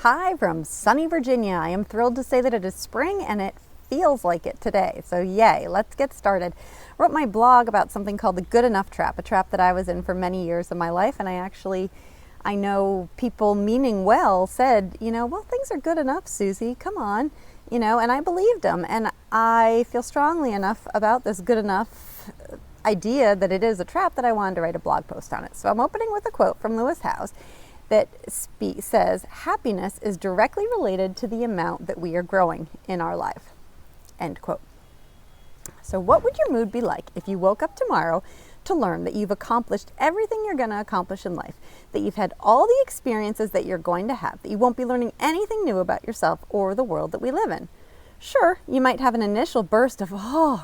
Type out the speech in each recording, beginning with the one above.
Hi from sunny Virginia. I am thrilled to say that it is spring and it feels like it today. So yay, let's get started. I wrote my blog about something called the good enough trap, a trap that I was in for many years of my life. And I know people meaning well said, well, things are good enough, Susie, come on, and I believed them. And I feel strongly enough about this good enough idea that it is a trap that I wanted to write a blog post on it. So I'm opening with a quote from Lewis Howes that says, happiness is directly related to the amount that we are growing in our life. End quote. So what would your mood be like if you woke up tomorrow to learn that you've accomplished everything you're going to accomplish in life, that you've had all the experiences that you're going to have, that you won't be learning anything new about yourself or the world that we live in? Sure, you might have an initial burst of,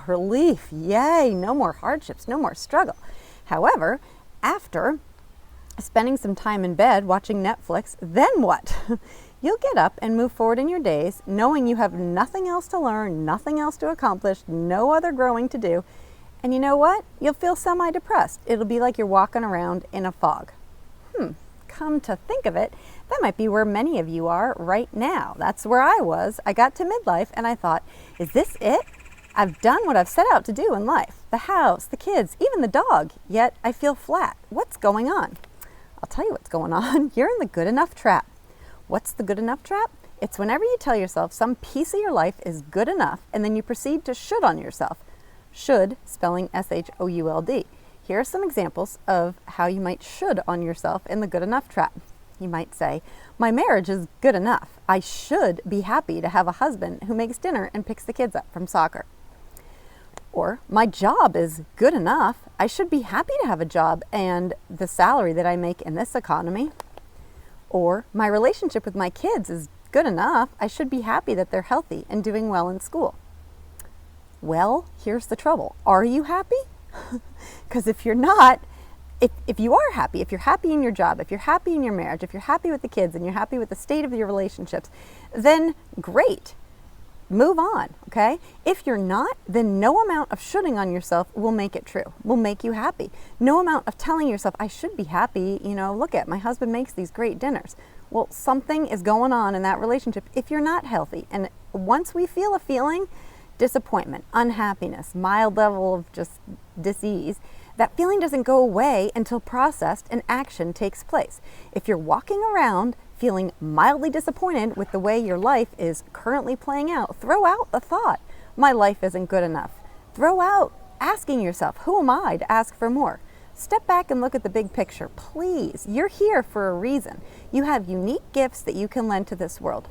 relief, yay, no more hardships, no more struggle. However, after spending some time in bed watching Netflix, then what? You'll get up and move forward in your days knowing you have nothing else to learn, nothing else to accomplish, no other growing to do. And you know what? You'll feel semi-depressed. It'll be like you're walking around in a fog. Come to think of it, that might be where many of you are right now. That's where I was. I got to midlife and I thought, is this it? I've done what I've set out to do in life. The house, the kids, even the dog. Yet I feel flat. What's going on? I'll tell you what's going on. You're in the good enough trap. What's the good enough trap? It's whenever you tell yourself some piece of your life is good enough and then you proceed to should on yourself. Should, spelling S-H-O-U-L-D. Here are some examples of how you might should on yourself in the good enough trap. You might say, my marriage is good enough. I should be happy to have a husband who makes dinner and picks the kids up from soccer. Or, my job is good enough. I should be happy to have a job and the salary that I make in this economy. Or, my relationship with my kids is good enough. I should be happy that they're healthy and doing well in school. Well, here's the trouble. Are you happy? Because if you're not, if you are happy, if you're happy in your job, if you're happy in your marriage, if you're happy with the kids and you're happy with the state of your relationships, then great. Move on, okay? If you're not, then no amount of shoulding on yourself will make it true, will make you happy. No amount of telling yourself, I should be happy, look at my husband makes these great dinners. Well, something is going on in that relationship if you're not healthy. And once we feel a feeling, disappointment, unhappiness, mild level of just dis-ease, that feeling doesn't go away until processed and action takes place. If you're walking around feeling mildly disappointed with the way your life is currently playing out, throw out the thought, my life isn't good enough. Throw out asking yourself, who am I to ask for more? Step back and look at the big picture, please. You're here for a reason. You have unique gifts that you can lend to this world.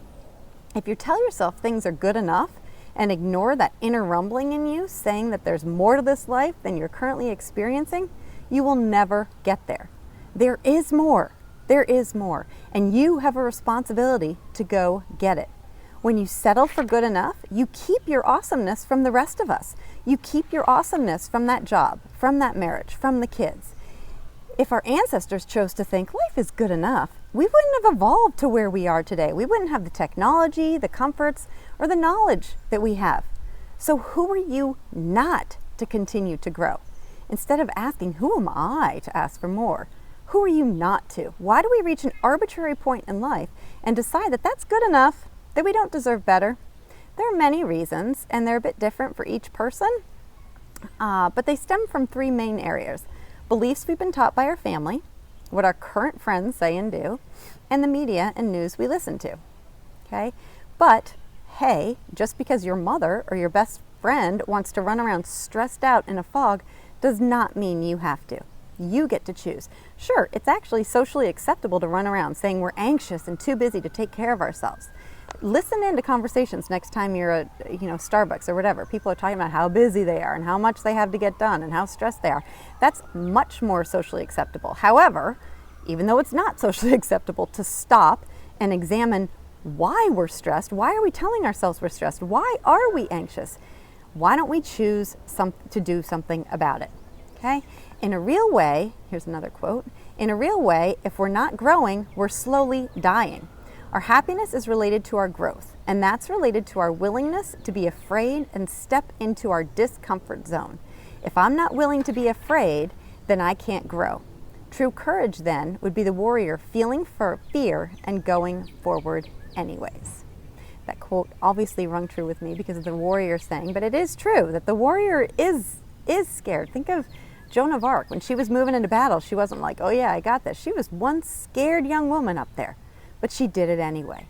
If you tell yourself things are good enough and ignore that inner rumbling in you saying that there's more to this life than you're currently experiencing, you will never get there. There is more. There is more, and you have a responsibility to go get it. When you settle for good enough, you keep your awesomeness from the rest of us. You keep your awesomeness from that job, from that marriage, from the kids. If our ancestors chose to think life is good enough, we wouldn't have evolved to where we are today. We wouldn't have the technology, the comforts, or the knowledge that we have. So who are you not to continue to grow? Instead of asking, who am I to ask for more? Who are you not to? Why do we reach an arbitrary point in life and decide that that's good enough, that we don't deserve better? There are many reasons, and they're a bit different for each person, but they stem from three main areas. Beliefs we've been taught by our family, what our current friends say and do, and the media and news we listen to. Okay? But, hey, just because your mother or your best friend wants to run around stressed out in a fog does not mean you have to. You get to choose. Sure, it's actually socially acceptable to run around saying we're anxious and too busy to take care of ourselves. Listen into conversations next time you're at Starbucks or whatever. People are talking about how busy they are and how much they have to get done and how stressed they are. That's much more socially acceptable. However, even though it's not socially acceptable to stop and examine why we're stressed, why are we telling ourselves we're stressed? Why are we anxious? Why don't we choose to do something about it? Okay? In a real way, here's another quote, in a real way, if we're not growing, we're slowly dying. Our happiness is related to our growth, and that's related to our willingness to be afraid and step into our discomfort zone. If I'm not willing to be afraid, then I can't grow. True courage, then, would be the warrior feeling for fear and going forward anyways. That quote obviously rung true with me because of the warrior saying, but it is true that the warrior is scared. Think of Joan of Arc. When she was moving into battle, she wasn't like, oh yeah, I got this. She was one scared young woman up there, but she did it anyway.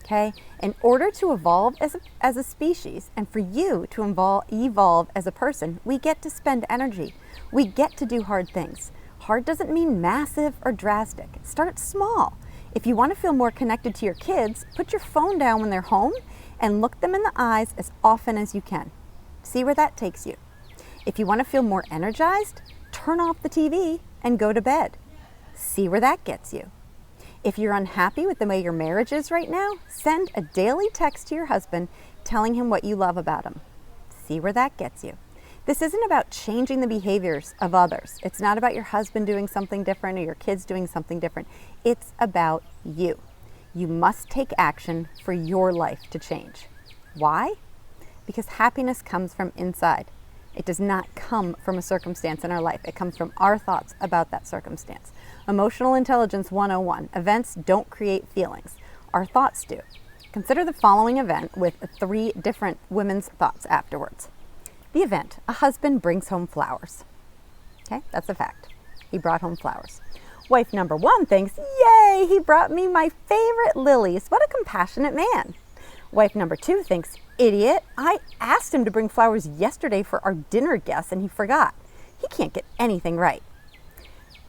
Okay? In order to evolve as a species, and for you to evolve as a person, we get to spend energy. We get to do hard things. Hard doesn't mean massive or drastic. Start small. If you want to feel more connected to your kids, put your phone down when they're home and look them in the eyes as often as you can. See where that takes you. If you want to feel more energized, turn off the TV and go to bed. See where that gets you. If you're unhappy with the way your marriage is right now, send a daily text to your husband telling him what you love about him. See where that gets you. This isn't about changing the behaviors of others. It's not about your husband doing something different or your kids doing something different. It's about you. You must take action for your life to change. Why? Because happiness comes from inside. It does not come from a circumstance in our life. It comes from our thoughts about that circumstance. Emotional Intelligence 101. Events don't create feelings. Our thoughts do. Consider the following event with 3 different women's thoughts afterwards. The event, a husband brings home flowers. Okay, that's a fact. He brought home flowers. Wife number 1 thinks, yay, he brought me my favorite lilies. What a compassionate man. Wife number 2 thinks, idiot, I asked him to bring flowers yesterday for our dinner guests and he forgot. He can't get anything right.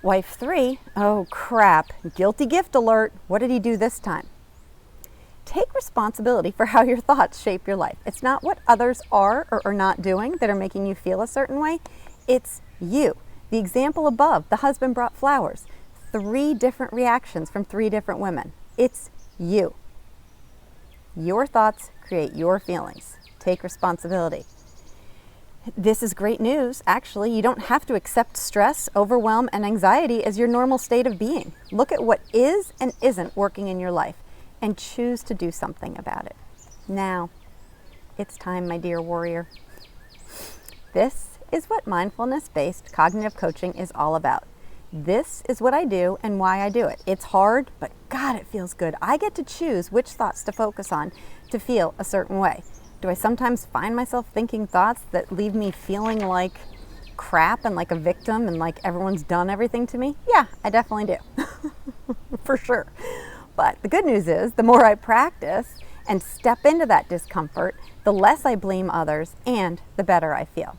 Wife 3, oh crap, guilty gift alert. What did he do this time? Take responsibility for how your thoughts shape your life. It's not what others are or are not doing that are making you feel a certain way. It's you. The example above, the husband brought flowers. 3 different reactions from 3 different women. It's you. Your thoughts create your feelings. Take responsibility. This is great news. Actually, you don't have to accept stress, overwhelm, and anxiety as your normal state of being. Look at what is and isn't working in your life and choose to do something about it. Now, it's time, my dear warrior. This is what mindfulness-based cognitive coaching is all about. This is what I do and why I do it. It's hard, but God, it feels good. I get to choose which thoughts to focus on to feel a certain way. Do I sometimes find myself thinking thoughts that leave me feeling like crap and like a victim and like everyone's done everything to me? Yeah, I definitely do. For sure. But the good news is the more I practice and step into that discomfort, the less I blame others and the better I feel.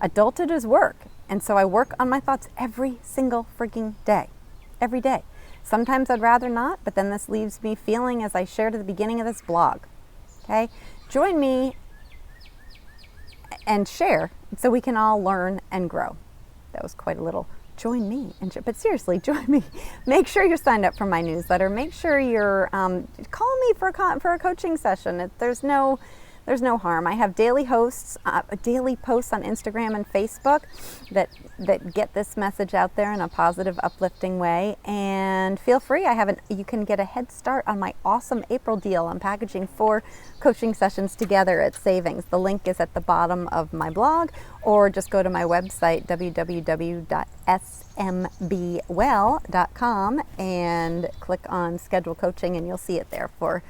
Adulthood is work, and so I work on my thoughts every single freaking day. Every day. Sometimes I'd rather not, but then this leaves me feeling as I shared at the beginning of this blog. Okay? Join me and share so we can all learn and grow. That was quite a little join me. But seriously, join me. Make sure you're signed up for my newsletter. Make sure you're call me for a coaching session. There's no harm. I have daily posts on Instagram and Facebook that get this message out there in a positive, uplifting way. And feel free. You can get a head start on my awesome April deal. I'm packaging 4 coaching sessions together at savings. The link is at the bottom of my blog, or just go to my website www.smbwell.com and click on schedule coaching, and you'll see it there for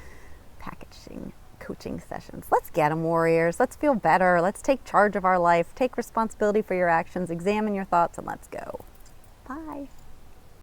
packaging coaching sessions. Let's get them, warriors. Let's feel better. Let's take charge of our life. Take responsibility for your actions. Examine your thoughts, and let's go. Bye.